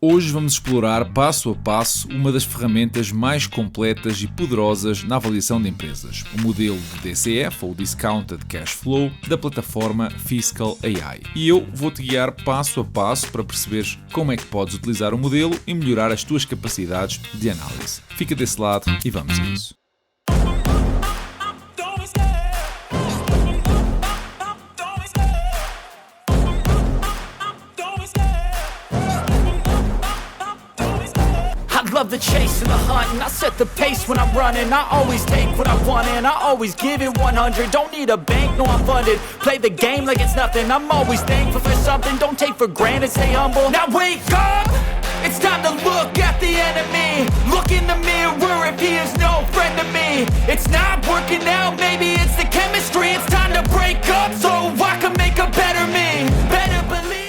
Hoje vamos explorar passo a passo uma das ferramentas mais completas e poderosas na avaliação de empresas, o modelo de DCF ou Discounted Cash Flow da plataforma Fiscal AI. E eu vou-te guiar passo a passo para perceberes como é que podes utilizar o modelo e melhorar as tuas capacidades de análise. Fica desse lado e vamos a isso. Love the chase and the hunt, and I set the pace when I'm running. I always take what I want and I always give it 100. Don't need a bank, no I'm funded. Play the game like it's nothing. I'm always thankful for something. Don't take for granted, stay humble. Now wake up! It's time to look at the enemy. Look in the mirror if he is no friend to me. It's not working out, maybe it's the chemistry. It's time to break up so I can make a better me. Better believe.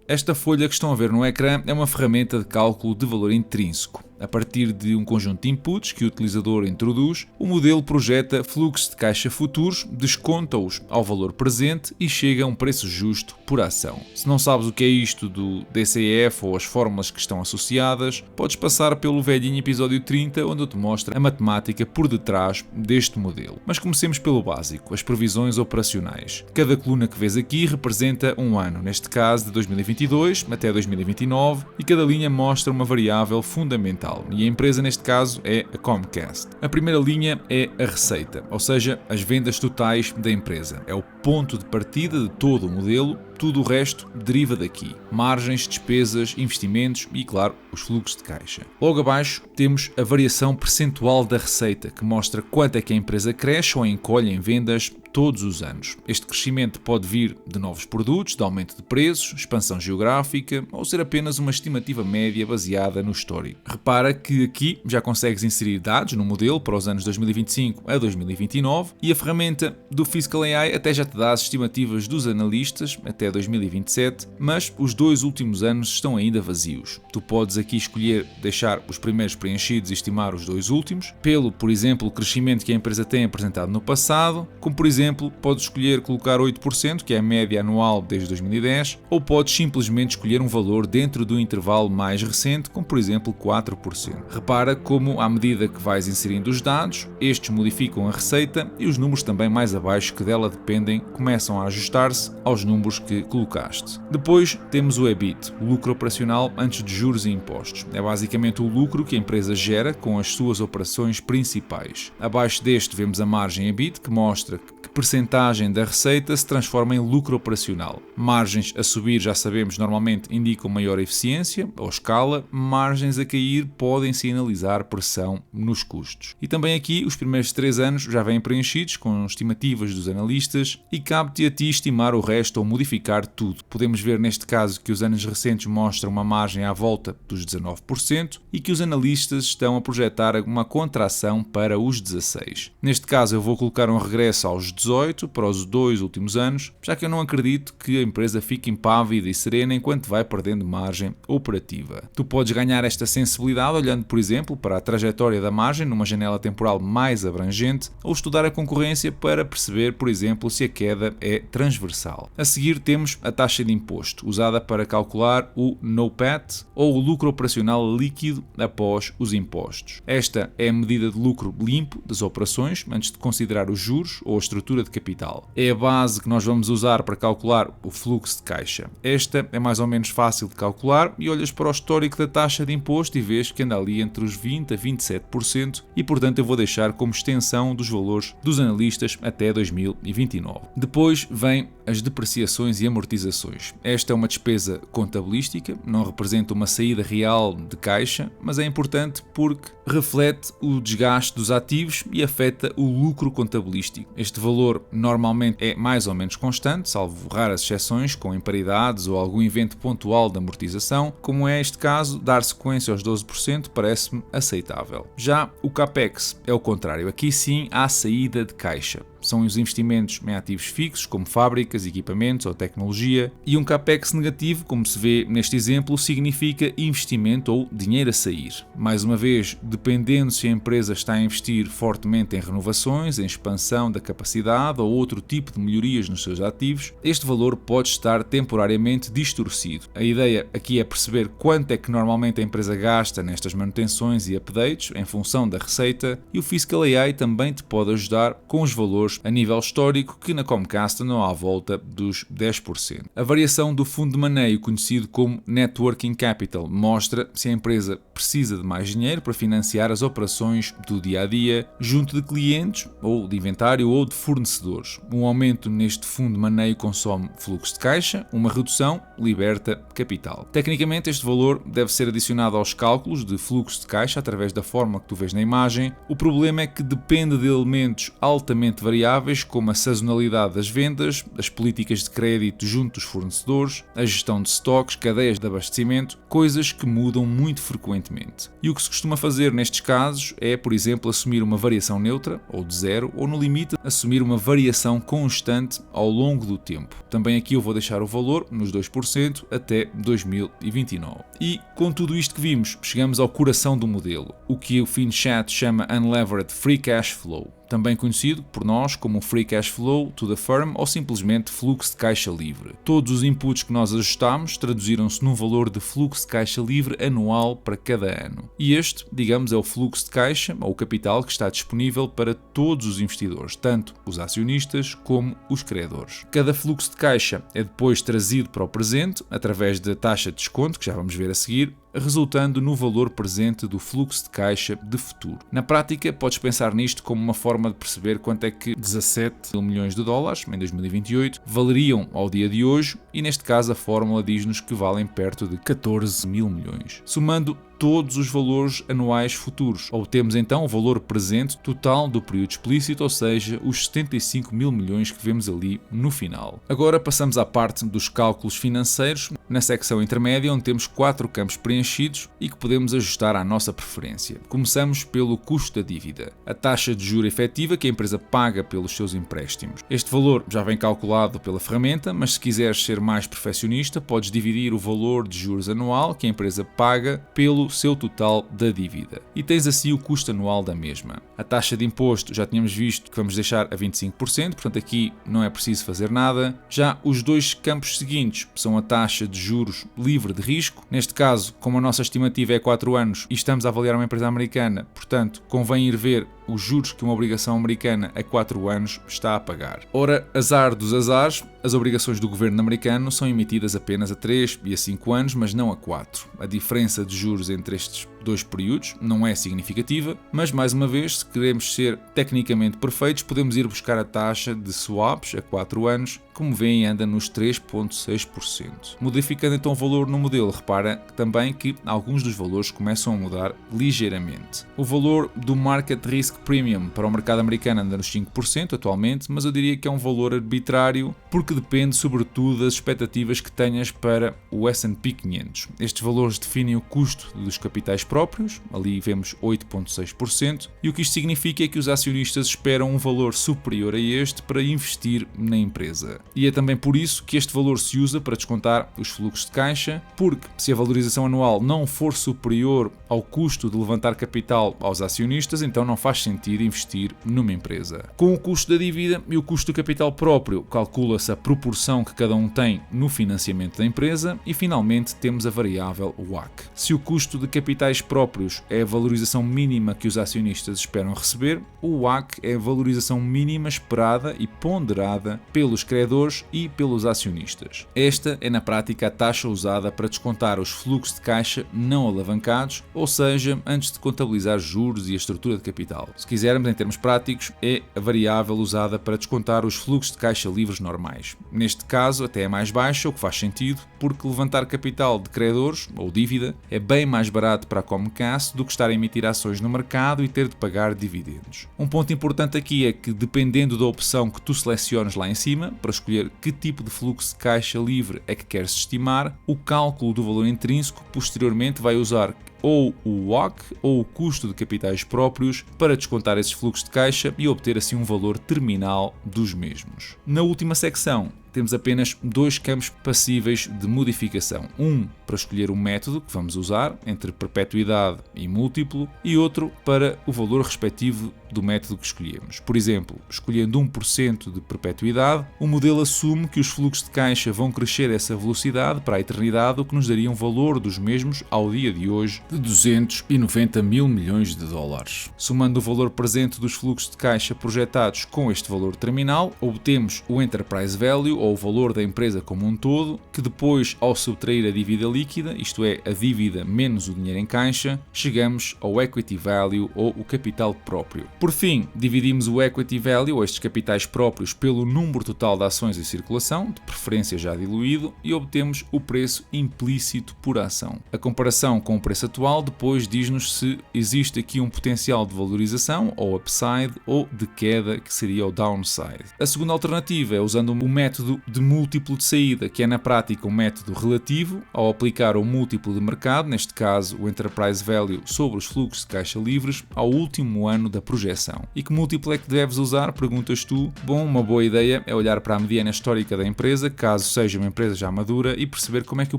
Esta folha que estão a ver no ecrã é uma ferramenta de cálculo de valor intrínseco. A partir de um conjunto de inputs que o utilizador introduz, o modelo projeta fluxos de caixa futuros, desconta-os ao valor presente e chega a um preço justo por ação. Se não sabes o que é isto do DCF ou as fórmulas que estão associadas, podes passar pelo velhinho episódio 30, onde eu te mostro a matemática por detrás deste modelo. Mas comecemos pelo básico, as previsões operacionais. Cada coluna que vês aqui representa um ano, neste caso de 2022 até 2029, e cada linha mostra uma variável fundamental. E a empresa neste caso é a Comcast. A primeira linha é a receita, ou seja, as vendas totais da empresa. É o ponto de partida de todo o modelo, tudo o resto deriva daqui. Margens, despesas, investimentos e, claro, os fluxos de caixa. Logo abaixo temos a variação percentual da receita, que mostra quanto é que a empresa cresce ou encolhe em vendas todos os anos. Este crescimento pode vir de novos produtos, de aumento de preços, expansão geográfica ou ser apenas uma estimativa média baseada no histórico. Repara que aqui já consegues inserir dados no modelo para os anos 2025 a 2029 e a ferramenta do Fiscal AI até já te dá as estimativas dos analistas até 2027, mas os dois últimos anos estão ainda vazios. Tu podes aqui escolher deixar os primeiros preenchidos e estimar os dois últimos, pelo, por exemplo, o crescimento que a empresa tem apresentado no passado, como por exemplo, podes escolher colocar 8%, que é a média anual desde 2010, ou podes simplesmente escolher um valor dentro do intervalo mais recente, como por exemplo 4%. Repara como, à medida que vais inserindo os dados, estes modificam a receita e os números também mais abaixo que dela dependem começam a ajustar-se aos números que colocaste. Depois temos o EBIT, o lucro operacional antes de juros e impostos. É basicamente o lucro que a empresa gera com as suas operações principais. Abaixo deste vemos a margem EBIT, que mostra que percentagem da receita se transforma em lucro operacional. Margens a subir, já sabemos, normalmente indicam maior eficiência ou escala. Margens a cair podem sinalizar pressão nos custos. E também aqui os primeiros 3 anos já vêm preenchidos com estimativas dos analistas e cabe-te a ti estimar o resto ou modificar tudo. Podemos ver neste caso que os anos recentes mostram uma margem à volta dos 19% e que os analistas estão a projetar uma contração para os 16%. Neste caso eu vou colocar um regresso aos 18 para os 2 últimos anos, já que eu não acredito que a empresa fique impávida e serena enquanto vai perdendo margem operativa. Tu podes ganhar esta sensibilidade olhando, por exemplo, para a trajetória da margem numa janela temporal mais abrangente ou estudar a concorrência para perceber, por exemplo, se a queda é transversal. A seguir temos a taxa de imposto, usada para calcular o NOPAT ou o lucro operacional líquido após os impostos. Esta é a medida de lucro limpo das operações antes de considerar os juros ou a estrutura de capital. É a base que nós vamos usar para calcular o fluxo de caixa. Esta é mais ou menos fácil de calcular e olhas para o histórico da taxa de imposto e vês que anda ali entre os 20% a 27% e, portanto, eu vou deixar como extensão dos valores dos analistas até 2029. Depois vem as depreciações e amortizações. Esta é uma despesa contabilística, não representa uma saída real de caixa, mas é importante porque reflete o desgaste dos ativos e afeta o lucro contabilístico. Este valor normalmente é mais ou menos constante, salvo raras exceções com imparidades ou algum evento pontual de amortização, como é este caso, dar sequência aos 12% parece-me aceitável. Já o CAPEX é o contrário, aqui sim há saída de caixa. são os investimentos em ativos fixos, como fábricas, equipamentos ou tecnologia, e um capex negativo, como se vê neste exemplo, significa investimento ou dinheiro a sair. Mais uma vez, dependendo se a empresa está a investir fortemente em renovações, em expansão da capacidade ou outro tipo de melhorias nos seus ativos, este valor pode estar temporariamente distorcido. A ideia aqui é perceber quanto é que normalmente a empresa gasta nestas manutenções e updates em função da receita, e o Fiscal AI também te pode ajudar com os valores a nível histórico, que na Comcast andam à volta dos 10%. A variação do fundo de maneio, conhecido como Net Working Capital, mostra se a empresa precisa de mais dinheiro para financiar as operações do dia a dia junto de clientes ou de inventário ou de fornecedores. Um aumento neste fundo de maneio consome fluxo de caixa, uma redução liberta capital. Tecnicamente, este valor deve ser adicionado aos cálculos de fluxo de caixa através da forma que tu vês na imagem. O problema é que depende de elementos altamente variáveis, como a sazonalidade das vendas, as políticas de crédito junto dos fornecedores, a gestão de estoques, cadeias de abastecimento, coisas que mudam muito frequentemente. E o que se costuma fazer nestes casos é, por exemplo, assumir uma variação neutra, ou de zero, ou no limite, assumir uma variação constante ao longo do tempo. Também aqui eu vou deixar o valor nos 2% até 2029. E com tudo isto que vimos, chegamos ao coração do modelo, o que o FinChat chama Unlevered Free Cash Flow, também conhecido por nós como Free Cash Flow to the Firm ou simplesmente fluxo de caixa livre. Todos os inputs que nós ajustamos traduziram-se num valor de fluxo de caixa livre anual para cada ano. E este, digamos, é o fluxo de caixa ou capital que está disponível para todos os investidores, tanto os acionistas como os credores. Cada fluxo de caixa é depois trazido para o presente através da taxa de desconto, que já vamos ver a seguir, resultando no valor presente do fluxo de caixa de futuro. Na prática, podes pensar nisto como uma forma de perceber quanto é que 17 mil milhões de dólares em 2028 valeriam ao dia de hoje, e neste caso a fórmula diz-nos que valem perto de 14 mil milhões. Somando todos os valores anuais futuros, obtemos então o valor presente total do período explícito, ou seja, os 75 mil milhões que vemos ali no final. Agora passamos à parte dos cálculos financeiros, na secção intermédia, onde temos 4 campos preenchidos e que podemos ajustar à nossa preferência. Começamos pelo custo da dívida, a taxa de juro efetiva que a empresa paga pelos seus empréstimos. Este valor já vem calculado pela ferramenta, mas se quiseres ser mais perfeccionista, podes dividir o valor de juros anual que a empresa paga pelo seu total da dívida. E tens assim o custo anual da mesma. A taxa de imposto já tínhamos visto que vamos deixar a 25%, portanto aqui não é preciso fazer nada. Já os dois campos seguintes são a taxa de juros livre de risco. Neste caso, como a nossa estimativa é 4 anos e estamos a avaliar uma empresa americana, portanto convém ir ver os juros que uma obrigação americana a 4 anos está a pagar. Ora, azar dos azares, as obrigações do governo americano são emitidas apenas a 3 e a 5 anos, mas não a 4. A diferença de juros entre estes dois períodos não é significativa, mas mais uma vez, se queremos ser tecnicamente perfeitos, podemos ir buscar a taxa de swaps a 4 anos, como veem anda nos 3,6%. Modificando então o valor no modelo, repara também que alguns dos valores começam a mudar ligeiramente. O valor do Market Risk Premium para o mercado americano anda nos 5% atualmente, mas eu diria que é um valor arbitrário porque depende sobretudo das expectativas que tenhas para o S&P 500. Estes valores definem o custo dos capitais próprios, ali vemos 8,6%, e o que isto significa é que os acionistas esperam um valor superior a este para investir na empresa. E é também por isso que este valor se usa para descontar os fluxos de caixa, porque se a valorização anual não for superior ao custo de levantar capital aos acionistas, então não faz sentido investir numa empresa. Com o custo da dívida e o custo do capital próprio, calcula-se a proporção que cada um tem no financiamento da empresa e finalmente temos a variável WACC. Se o custo de capitais próprios é a valorização mínima que os acionistas esperam receber, o WACC é a valorização mínima esperada e ponderada pelos credores e pelos acionistas. Esta é na prática a taxa usada para descontar os fluxos de caixa não alavancados, ou seja, antes de contabilizar juros e a estrutura de capital. Se quisermos, em termos práticos, é a variável usada para descontar os fluxos de caixa livres normais. Neste caso, até é mais baixa, o que faz sentido, porque levantar capital de credores, ou dívida, é bem mais barato para a Comcast do que estar a emitir ações no mercado e ter de pagar dividendos. Um ponto importante aqui é que, dependendo da opção que tu seleciones lá em cima, para escolher que tipo de fluxo de caixa livre é que queres estimar, o cálculo do valor intrínseco posteriormente vai usar ou o WACC ou o custo de capitais próprios para descontar esses fluxos de caixa e obter assim um valor terminal dos mesmos. Na última secção, temos apenas dois campos passíveis de modificação. Um para escolher o método que vamos usar, entre perpetuidade e múltiplo, e outro para o valor respectivo do método que escolhemos. Por exemplo, escolhendo 1% de perpetuidade, o modelo assume que os fluxos de caixa vão crescer a essa velocidade para a eternidade, o que nos daria um valor dos mesmos ao dia de hoje de 290 mil milhões de dólares. Somando o valor presente dos fluxos de caixa projetados com este valor terminal, obtemos o Enterprise Value, ou o valor da empresa como um todo, que depois, ao subtrair a dívida líquida, isto é, a dívida menos o dinheiro em caixa, chegamos ao Equity Value, ou o capital próprio. Por fim, dividimos o Equity Value, ou estes capitais próprios, pelo número total de ações em circulação, de preferência já diluído, e obtemos o preço implícito por ação. A comparação com o preço atual depois diz-nos se existe aqui um potencial de valorização, ou upside, ou de queda, que seria o downside. A segunda alternativa é usando o método de múltiplo de saída, que é na prática um método relativo, ao aplicar o múltiplo de mercado, neste caso o Enterprise Value, sobre os fluxos de caixa livres ao último ano da projeção. E que múltiplo é que deves usar? Perguntas tu. Bom, uma boa ideia é olhar para a mediana histórica da empresa, caso seja uma empresa já madura, e perceber como é que o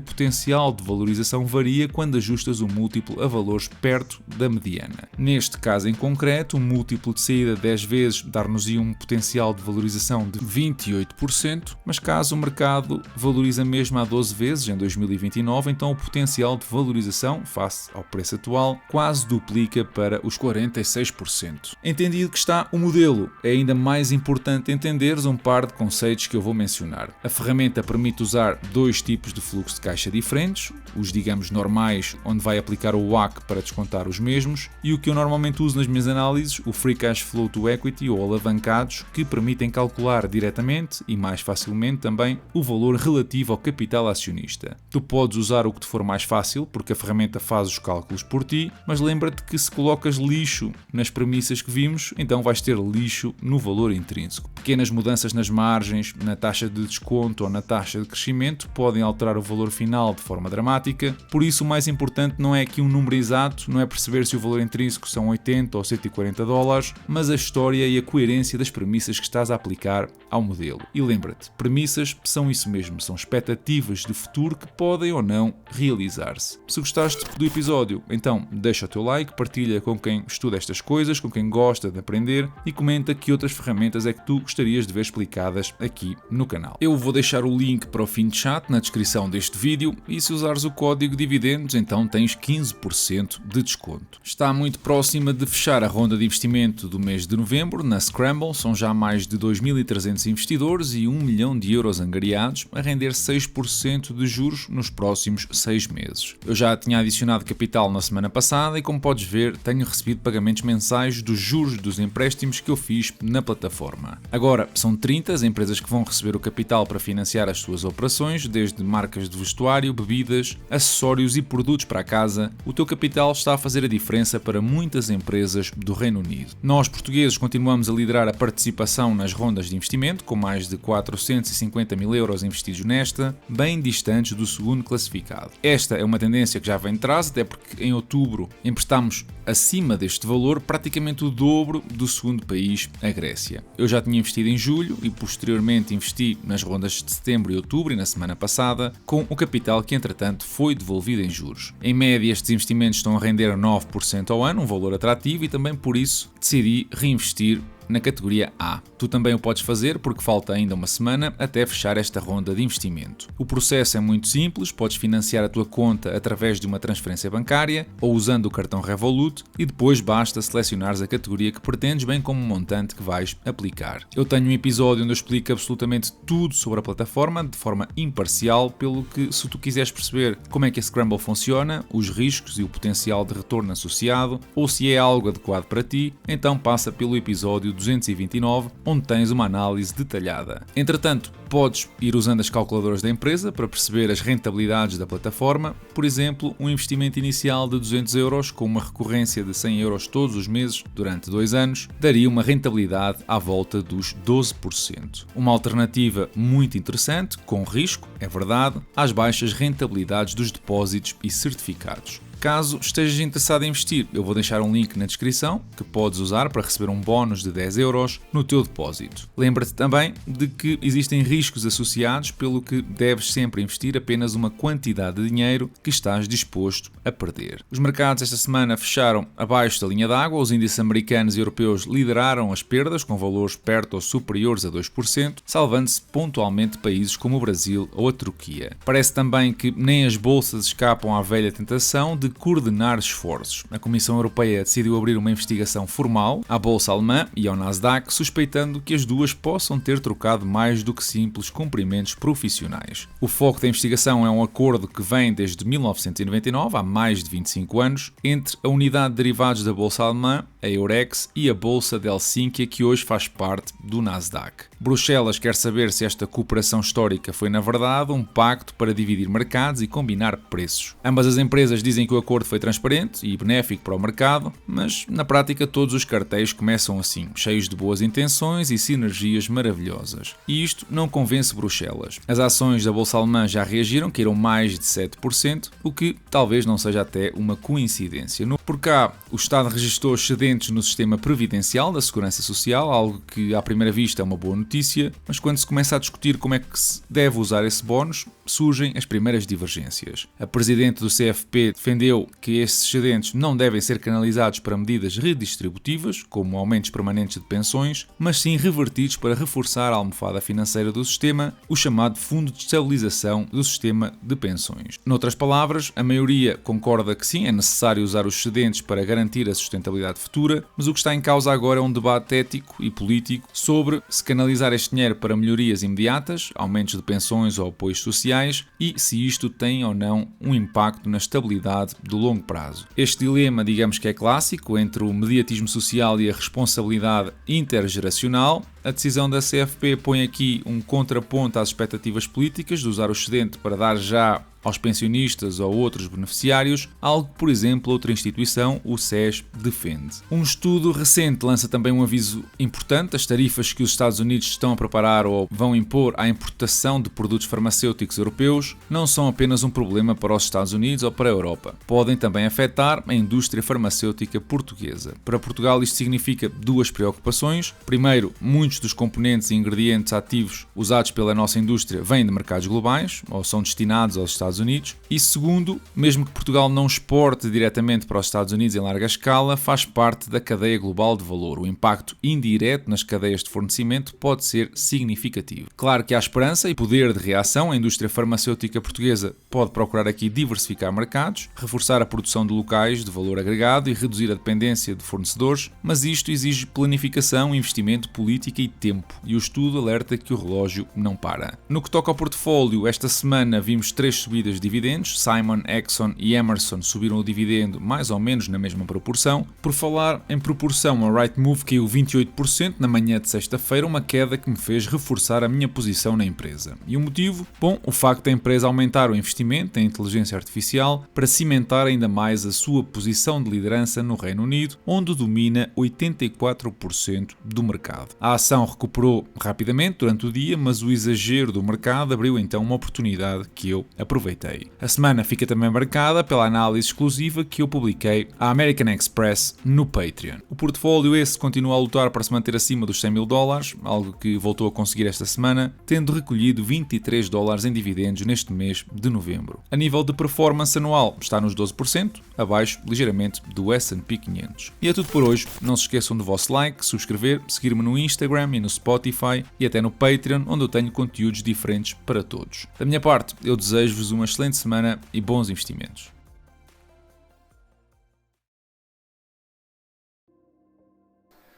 potencial de valorização varia quando ajustas o múltiplo a valores perto da mediana. Neste caso em concreto, um múltiplo de saída 10 vezes dar-nos-ia um potencial de valorização de 28%, mas caso o mercado valoriza mesmo a 12 vezes em 2029, então o potencial de valorização, face ao preço atual, quase duplica para os 46%. Entendido que está o modelo, é ainda mais importante entenderes um par de conceitos que eu vou mencionar. A ferramenta permite usar dois tipos de fluxo de caixa diferentes, os digamos normais, onde vai aplicar o WACC para descontar os mesmos, e o que eu normalmente uso nas minhas análises, o Free Cash Flow to Equity ou alavancados, que permitem calcular diretamente e mais facilmente também o valor relativo ao capital acionista. Tu podes usar o que te for mais fácil, porque a ferramenta faz os cálculos por ti, mas lembra-te que se colocas lixo nas premissas que vimos, então vais ter lixo no valor intrínseco. Pequenas mudanças nas margens, na taxa de desconto ou na taxa de crescimento podem alterar o valor final de forma dramática, por isso o mais importante não é aqui um número exato, não é perceber se o valor intrínseco são 80 ou 140 dólares, mas a história e a coerência das premissas que estás a aplicar ao modelo. E lembra-te, premissas são isso mesmo, são expectativas de futuro que podem ou não realizar-se. Se gostaste do episódio, então deixa o teu like, partilha com quem estuda estas coisas, com quem gosta de aprender e comenta que outras ferramentas é que tu gostarias de ver explicadas aqui no canal. Eu vou deixar o link para o fim de chat na descrição deste vídeo e se usares o código dividendos, então tens 15% de desconto. Está muito próxima de fechar a ronda de investimento do mês de novembro na Scramble, são já mais de 2.300 investidores e 1 milhão de euros angariados a render 6% de juros nos próximos 6 meses. Eu já tinha adicionado capital na semana passada e, como podes ver, tenho recebido pagamentos mensais dos juros dos empréstimos que eu fiz na plataforma. Agora, são 30 as empresas que vão receber o capital para financiar as suas operações, desde marcas de vestuário, bebidas, acessórios e produtos para a casa. O teu capital está a fazer a diferença para muitas empresas do Reino Unido. Nós, portugueses, continuamos a liderar a participação nas rondas de investimento, com mais de 450 mil euros investidos nesta, bem distantes do segundo classificado. Esta é uma tendência que já vem de trás, até porque em outubro emprestámos acima deste valor praticamente o dobro do segundo país, a Grécia. Eu já tinha investido em julho e posteriormente investi nas rondas de setembro e outubro e na semana passada, com o capital que entretanto foi devolvido em juros. Em média, estes investimentos estão a render 9% ao ano, um valor atrativo, e também por isso decidi reinvestir na categoria A. Tu também o podes fazer porque falta ainda uma semana até fechar esta ronda de investimento. O processo é muito simples, podes financiar a tua conta através de uma transferência bancária ou usando o cartão Revolut e depois basta selecionares a categoria que pretendes, bem como o montante que vais aplicar. Eu tenho um episódio onde eu explico absolutamente tudo sobre a plataforma de forma imparcial, pelo que se tu quiseres perceber como é que a Scramble funciona, os riscos e o potencial de retorno associado, ou se é algo adequado para ti, então passa pelo episódio episódio 229, onde tens uma análise detalhada. Entretanto, podes ir usando as calculadoras da empresa para perceber as rentabilidades da plataforma. Por exemplo, um investimento inicial de 200 euros com uma recorrência de 100 euros todos os meses durante 2 anos daria uma rentabilidade à volta dos 12%. Uma alternativa muito interessante, com risco, é verdade, às baixas rentabilidades dos depósitos e certificados. Caso estejas interessado em investir, eu vou deixar um link na descrição que podes usar para receber um bónus de 10 euros no teu depósito. Lembra-te também de que existem riscos associados, pelo que deves sempre investir apenas uma quantidade de dinheiro que estás disposto a perder. Os mercados esta semana fecharam abaixo da linha d'água, os índices americanos e europeus lideraram as perdas com valores perto ou superiores a 2%, salvando-se pontualmente países como o Brasil ou a Turquia. Parece também que nem as bolsas escapam à velha tentação de coordenar esforços. A Comissão Europeia decidiu abrir uma investigação formal à Bolsa Alemã e ao Nasdaq, suspeitando que as duas possam ter trocado mais do que simples cumprimentos profissionais. O foco da investigação é um acordo que vem desde 1999, há mais de 25 anos, entre a unidade de derivados da Bolsa Alemã, a Eurex, e a Bolsa de Helsínquia, que hoje faz parte do Nasdaq. Bruxelas quer saber se esta cooperação histórica foi, na verdade, um pacto para dividir mercados e combinar preços. Ambas as empresas dizem que o acordo foi transparente e benéfico para o mercado, mas na prática todos os cartéis começam assim, cheios de boas intenções e sinergias maravilhosas. E isto não convence Bruxelas. As ações da Bolsa Alemã já reagiram, caíram mais de 7%, o que talvez não seja até uma coincidência. Por cá, o Estado registrou excedentes no sistema previdencial da Segurança Social, algo que à primeira vista é uma boa notícia, mas quando se começa a discutir como é que se deve usar esse bónus, surgem as primeiras divergências. A presidente do CFP defendeu que esses excedentes não devem ser canalizados para medidas redistributivas, como aumentos permanentes de pensões, mas sim revertidos para reforçar a almofada financeira do sistema, o chamado Fundo de Estabilização do Sistema de Pensões. Noutras palavras, a maioria concorda que sim, é necessário usar os excedentes para garantir a sustentabilidade futura, mas o que está em causa agora é um debate ético e político sobre se canalizar este dinheiro para melhorias imediatas, aumentos de pensões ou apoios sociais, e se isto tem ou não um impacto na estabilidade do longo prazo. Este dilema, digamos que é clássico, entre o mediatismo social e a responsabilidade intergeracional. A decisão da CFP põe aqui um contraponto às expectativas políticas de usar o excedente para dar já aos pensionistas ou outros beneficiários, algo que, por exemplo, outra instituição, o SES, defende. Um estudo recente lança também um aviso importante: as tarifas que os Estados Unidos estão a preparar ou vão impor à importação de produtos farmacêuticos europeus não são apenas um problema para os Estados Unidos ou para a Europa. Podem também afetar a indústria farmacêutica portuguesa. Para Portugal isto significa duas preocupações. Primeiro, muitos dos componentes e ingredientes ativos usados pela nossa indústria vêm de mercados globais ou são destinados aos Estados Unidos. E segundo, mesmo que Portugal não exporte diretamente para os Estados Unidos em larga escala, faz parte da cadeia global de valor. O impacto indireto nas cadeias de fornecimento pode ser significativo. Claro que há esperança e poder de reação. A indústria farmacêutica portuguesa pode procurar aqui diversificar mercados, reforçar a produção de locais de valor agregado e reduzir a dependência de fornecedores, mas isto exige planificação, investimento, política e tempo. E o estudo alerta que o relógio não para. No que toca ao portfólio, esta semana vimos 3 subidas de dividendos. Simon, Exxon e Emerson subiram o dividendo mais ou menos na mesma proporção. Por falar em proporção, a Rightmove caiu 28% na manhã de sexta-feira, uma queda que me fez reforçar a minha posição na empresa. E o motivo? Bom, o facto da empresa aumentar o investimento em inteligência artificial para cimentar ainda mais a sua posição de liderança no Reino Unido, onde domina 84% do mercado. A ação recuperou rapidamente durante o dia, mas o exagero do mercado abriu então uma oportunidade que eu aproveitei. A semana fica também marcada pela análise exclusiva que eu publiquei à American Express no Patreon. O portfólio esse continua a lutar para se manter acima dos 100 mil dólares, algo que voltou a conseguir esta semana, tendo recolhido 23 dólares em dividendos neste mês de novembro. A nível de performance anual está nos 12%, abaixo ligeiramente do S&P 500. E é tudo por hoje. Não se esqueçam do vosso like, subscrever, seguir-me no Instagram e no Spotify e até no Patreon, onde eu tenho conteúdos diferentes para todos. Da minha parte, eu desejo-vos uma excelente semana e bons investimentos.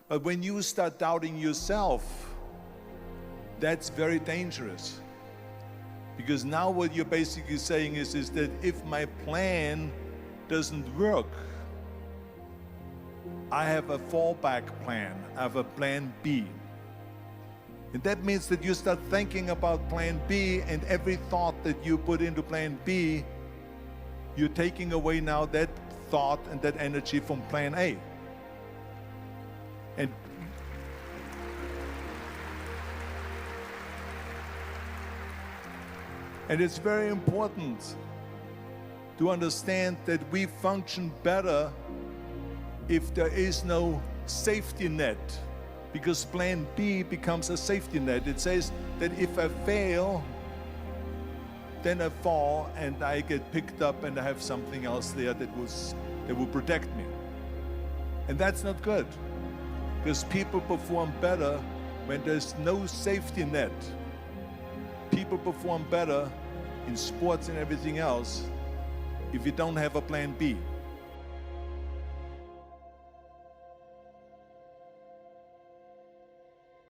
But when you start doubting yourself, that's very dangerous. Because now what you're basically saying is that if my plan doesn't work, I have a fallback plan. I have a plan B. And that means that you start thinking about plan B, and every thought that you put into plan B, you're taking away now that thought and that energy from plan A. And it's very important to understand that we function better if there is no safety net, because plan B becomes a safety net. It says that if I fail, then I fall and I get picked up and I have something else there that will protect me. And that's not good, because people perform better when there's no safety net. People perform better in sports and everything else if you don't have a plan B.